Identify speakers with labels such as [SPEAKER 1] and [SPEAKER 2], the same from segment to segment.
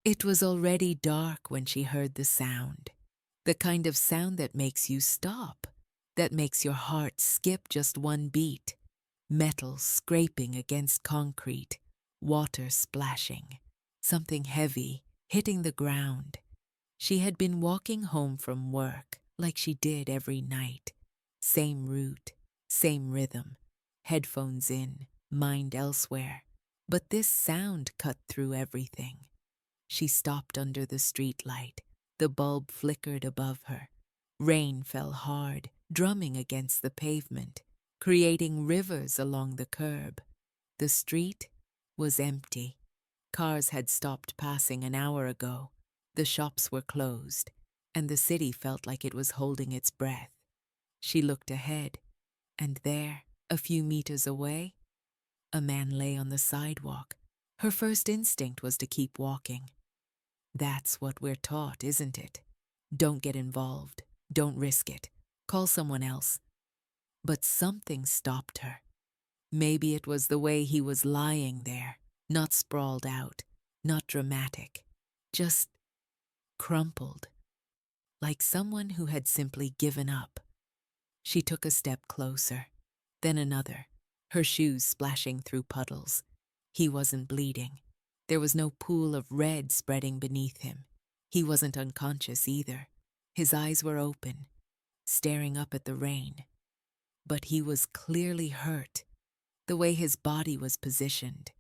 [SPEAKER 1] It was already dark when she heard the sound. The kind of sound that makes you stop, that makes your heart skip just one beat. Metal scraping against concrete, water splashing, something heavy hitting the ground. She had been walking home from work like she did every night. Same route, same rhythm, headphones in, mind elsewhere. But this sound cut through everything. She stopped under the streetlight. The bulb flickered above her. Rain fell hard, drumming against the pavement, creating rivers along the curb. The street was empty. Cars had stopped passing an hour ago. The shops were closed, and the city felt like it was holding its breath. She looked ahead, and there, a few meters away, a man lay on the sidewalk. Her first instinct was to keep walking. That's what we're taught, isn't it? Don't get involved. Don't risk it. Call someone else. But something stopped her. Maybe it was the way he was lying there, not sprawled out, not dramatic, just crumpled, like someone who had simply given up. She took a step closer, then another, her shoes splashing through puddles. He wasn't bleeding. There was no pool of red spreading beneath him. He wasn't unconscious either. His eyes were open, staring up at the rain. But he was clearly hurt. The way his body was positioned,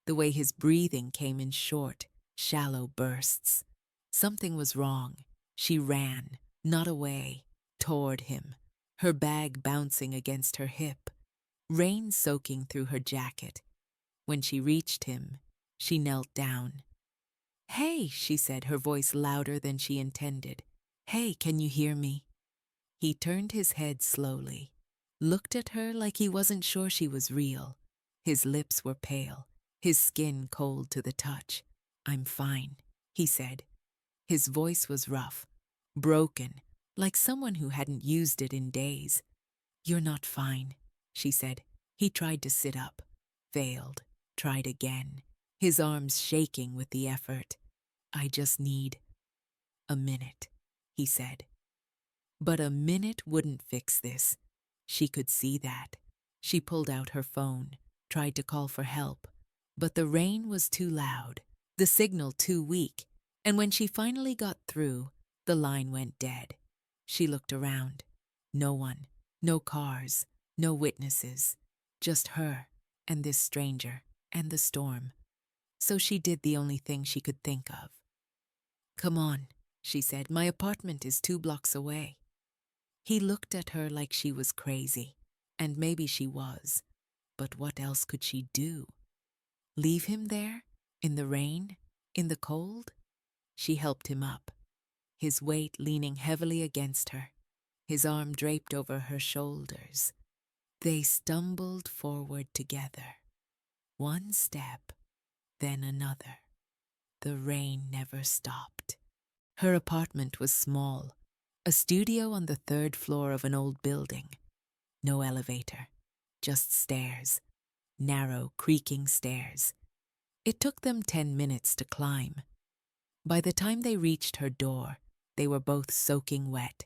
[SPEAKER 1] the way his breathing came in short, shallow bursts. Something was wrong. She ran, not away, toward him, her bag bouncing against her hip, rain soaking through her jacket. When she reached him, she knelt down. "Hey," she said, her voice louder than she intended. "Hey, can you hear me?" He turned his head slowly, looked at her like he wasn't sure she was real. His lips were pale, his skin cold to the touch. "I'm fine," he said. His voice was rough, broken, like someone who hadn't used it in days. "You're not fine," she said. He tried to sit up, failed, tried again, his arms shaking with the effort. "I just need a minute," he said. But a minute wouldn't fix this. She could see that. She pulled out her phone, tried to call for help, but the rain was too loud, the signal too weak, and when she finally got through, the line went dead. She looked around. No one, no cars, no witnesses, just her and this stranger and the storm. So she did the only thing she could think of. "Come on," she said, "my apartment is 2 blocks away." He looked at her like she was crazy, and maybe she was, but what else could she do? Leave him there? In the rain? In the cold? She helped him up, his weight leaning heavily against her, his arm draped over her shoulders. They stumbled forward together, one step, then another. The rain never stopped. Her apartment was small, a studio on the 3rd floor of an old building. No elevator, just stairs, narrow, creaking stairs. It took them 10 minutes to climb. By the time they reached her door, they were both soaking wet,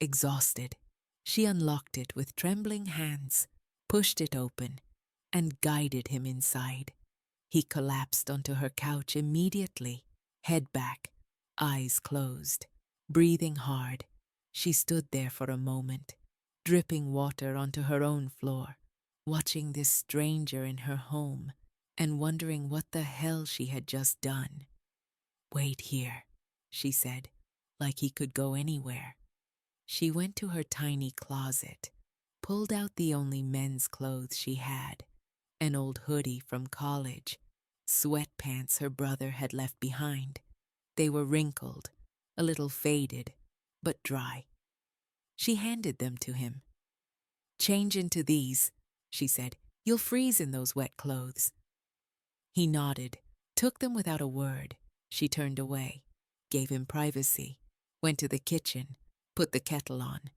[SPEAKER 1] exhausted. She unlocked it with trembling hands, pushed it open, and guided him inside. He collapsed onto her couch immediately, head back, eyes closed, breathing hard. She stood there for a moment, dripping water onto her own floor, watching this stranger in her home and wondering what the hell she had just done. "Wait here," she said, like he could go anywhere. She went to her tiny closet, pulled out the only men's clothes she had, an old hoodie from college, sweatpants her brother had left behind. They were wrinkled, a little faded, but dry. She handed them to him. "Change into these," she said. "You'll freeze in those wet clothes." He nodded, took them without a word. She turned away, gave him privacy, went to the kitchen, put the kettle on.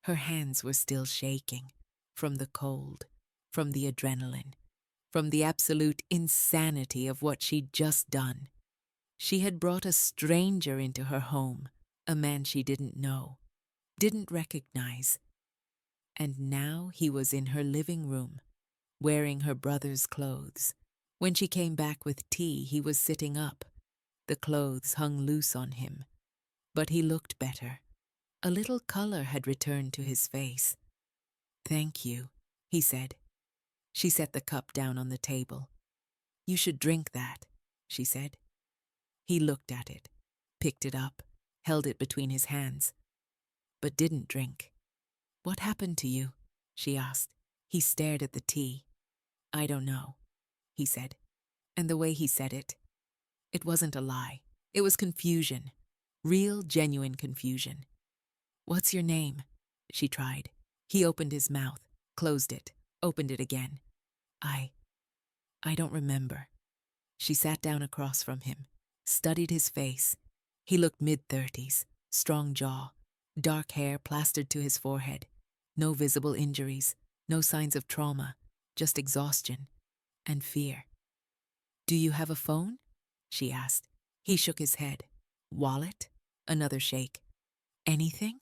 [SPEAKER 1] Her hands were still shaking, from the cold, from the adrenaline, from the absolute insanity of what she'd just done. She had brought a stranger into her home, a man she didn't know, didn't recognize. And now he was in her living room, wearing her brother's clothes. When she came back with tea, he was sitting up. The clothes hung loose on him, but he looked better. A little color had returned to his face. "Thank you," he said. She set the cup down on the table. "You should drink that," she said. He looked at it, picked it up, held it between his hands, but didn't drink. "What happened to you?" she asked. He stared at the tea. "I don't know," he said. And the way he said it wasn't a lie. It was confusion. Real, genuine confusion. "What's your name?" she tried. He opened his mouth, closed it, opened it again. I don't remember." She sat down across from him, studied his face. He looked mid-30s, strong jaw, dark hair plastered to his forehead. No visible injuries, no signs of trauma, just exhaustion and fear. "Do you have a phone?" she asked. He shook his head. "Wallet?" Another shake. "Anything?"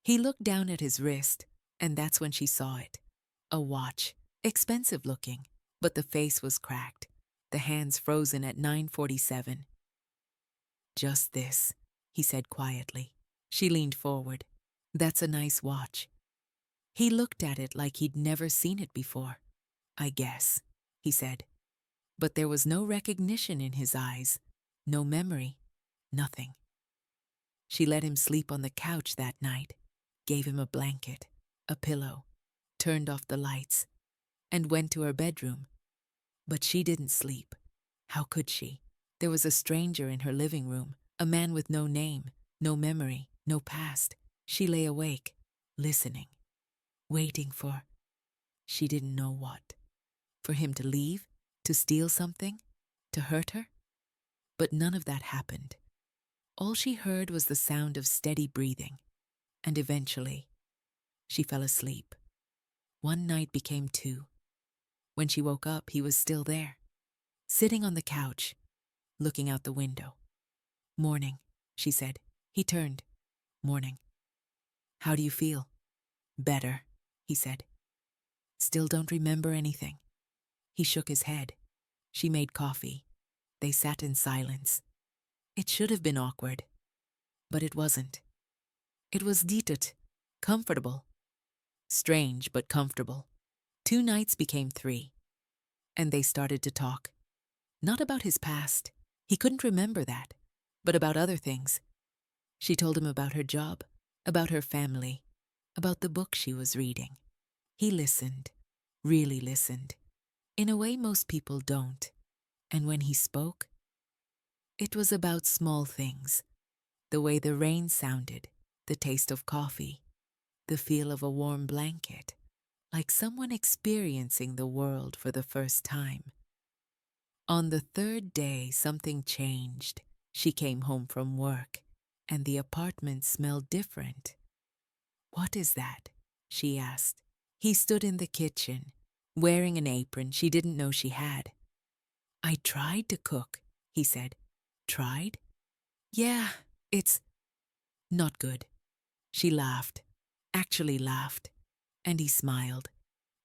[SPEAKER 1] He looked down at his wrist, and that's when she saw it. A watch, expensive looking, but the face was cracked, the hands frozen at 9:47. "Just this," he said quietly. She leaned forward. "That's a nice watch." He looked at it like he'd never seen it before. "I guess," he said. But there was no recognition in his eyes, no memory, nothing. She let him sleep on the couch that night, gave him a blanket, a pillow, turned off the lights, and went to her bedroom. But she didn't sleep. How could she? There was a stranger in her living room, a man with no name, no memory, no past. She lay awake, listening, waiting for, she didn't know what. For him to leave, to steal something, to hurt her? But none of that happened. All she heard was the sound of steady breathing, and eventually, she fell asleep. One night became two. When she woke up, he was still there, sitting on the couch, looking out the window. "Morning," she said. He turned. "Morning. How do you feel?" "Better," he said. "Still don't remember anything?" He shook his head. She made coffee. They sat in silence. It should have been awkward, but it wasn't. It was ditet, comfortable. Strange, but comfortable. 2 nights became 3. And they started to talk. Not about his past. He couldn't remember that. But about other things. She told him about her job, about her family, about the book she was reading. He listened, really listened, in a way most people don't. And when he spoke, it was about small things. The way the rain sounded, the taste of coffee, the feel of a warm blanket, like someone experiencing the world for the first time. On the 3rd day, something changed. She came home from work, and the apartment smelled different. "What is that?" she asked. He stood in the kitchen, wearing an apron she didn't know she had. "I tried to cook," he said. "Tried? Yeah, it's not good." She laughed, actually laughed, and he smiled.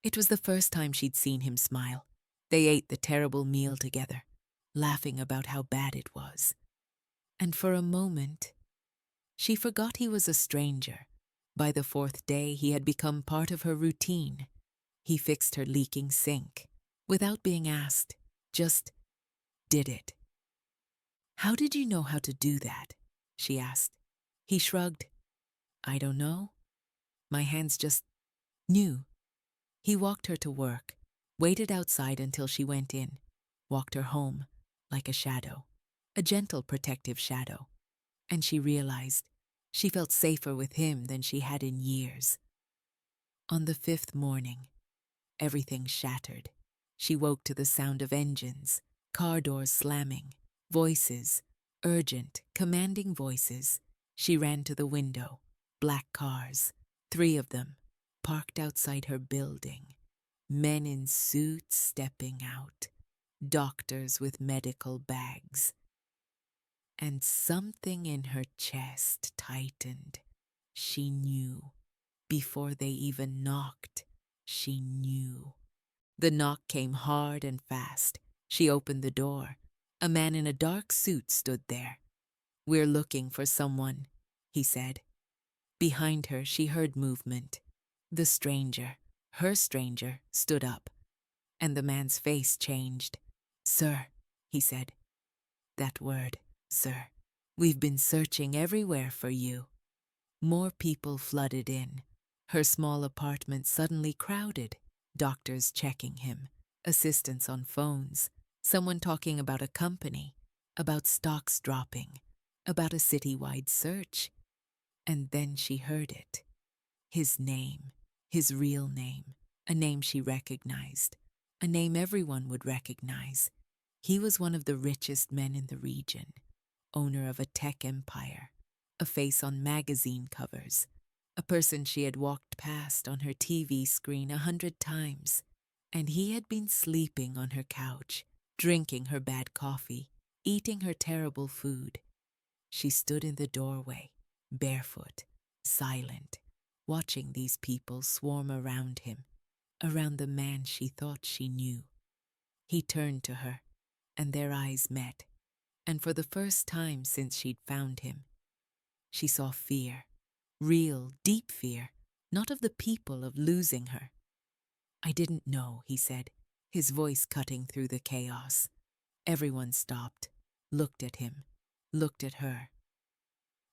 [SPEAKER 1] It was the first time she'd seen him smile. They ate the terrible meal together, laughing about how bad it was. And for a moment, she forgot he was a stranger. By the 4th day, he had become part of her routine. He fixed her leaking sink, without being asked, just did it. "How did you know how to do that?" she asked. He shrugged. "I don't know. My hands just knew." He walked her to work, waited outside until she went in, walked her home, like a shadow, a gentle protective shadow. And she realized she felt safer with him than she had in years. On the 5th morning, everything shattered. She woke to the sound of engines, car doors slamming, voices, urgent, commanding voices. She ran to the window. Black cars, 3 of them, parked outside her building. Men in suits stepping out. Doctors with medical bags. and something in her chest tightened. She knew. Before they even knocked, she knew. The knock came hard and fast. She opened the door. A man in a dark suit stood there. "We're looking for someone," he said. Behind her, she heard movement. The stranger, her stranger, stood up, and the man's face changed. "Sir," he said. "That word, sir. We've been searching everywhere for you." More people flooded in. Her small apartment suddenly crowded. Doctors checking him, assistants on phones, someone talking about a company, about stocks dropping, about a citywide search. And then she heard it. His name, his real name, a name she recognized, a name everyone would recognize. He was one of the richest men in the region, owner of a tech empire, a face on magazine covers, a person she had walked past on her TV screen 100 times, and he had been sleeping on her couch, drinking her bad coffee, eating her terrible food. She stood in the doorway, barefoot, silent, watching these people swarm around him, around the man she thought she knew. He turned to her, and their eyes met, and for the first time since she'd found him, she saw fear, real, deep fear, not of the people, of losing her. "I didn't know," he said, his voice cutting through the chaos. Everyone stopped, looked at him, looked at her.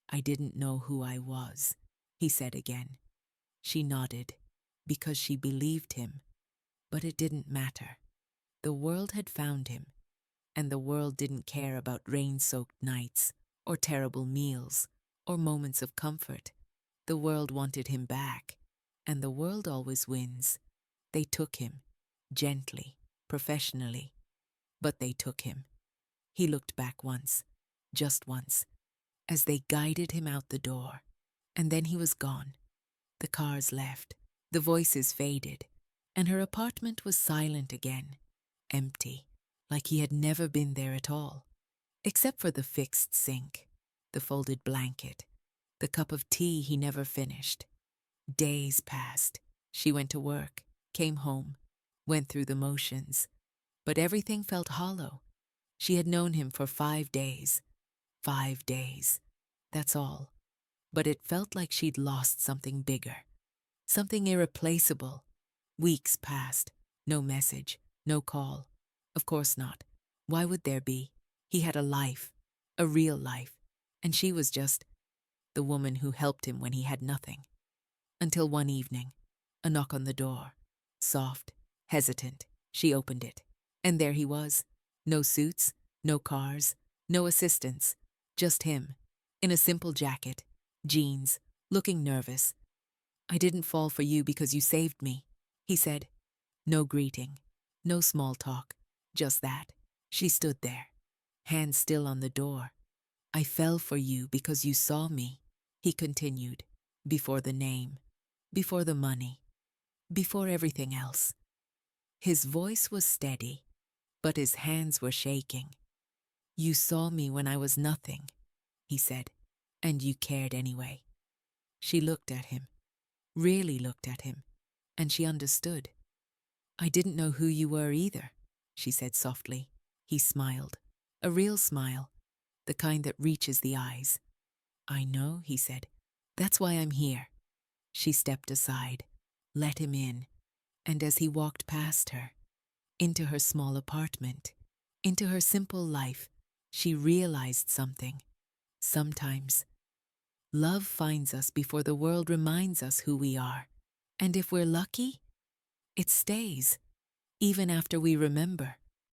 [SPEAKER 1] "I didn't know who I was," he said again. She nodded, because she believed him. But it didn't matter. The world had found him, and the world didn't care about rain-soaked nights, or terrible meals, or moments of comfort. The world wanted him back, and the world always wins. They took him, gently, professionally, but they took him. He looked back once, just once, as they guided him out the door, and then he was gone. The cars left, the voices faded, and her apartment was silent again, empty, like he had never been there at all, except for the fixed sink, the folded blanket, the cup of tea he never finished. Days passed. She went to work, came home, went through the motions, but everything felt hollow. She had known him for 5 days. 5 days. That's all. But it felt like she'd lost something bigger, something irreplaceable. Weeks passed. No message, no call. Of course not. Why would there be? He had a life, a real life, and she was just the woman who helped him when he had nothing. Until one evening, a knock on the door. Soft, hesitant, she opened it. And there he was. No suits, no cars, no assistants, just him, in a simple jacket, jeans, looking nervous. "I didn't fall for you because you saved me," he said. No greeting, no small talk, just that. She stood there, hand still on the door. "I fell for you because you saw me," he continued, "before the name, before the money, before everything else." His voice was steady, but his hands were shaking. "You saw me when I was nothing," he said, "and you cared anyway." She looked at him, really looked at him, and she understood. "I didn't know who you were either," she said softly. He smiled, a real smile, the kind that reaches the eyes. "I know," he said. "That's why I'm here." She stepped aside, let him in, and as he walked past her, into her small apartment, into her simple life, she realized something. Sometimes, love finds us before the world reminds us who we are, and if we're lucky, it stays, even after we remember.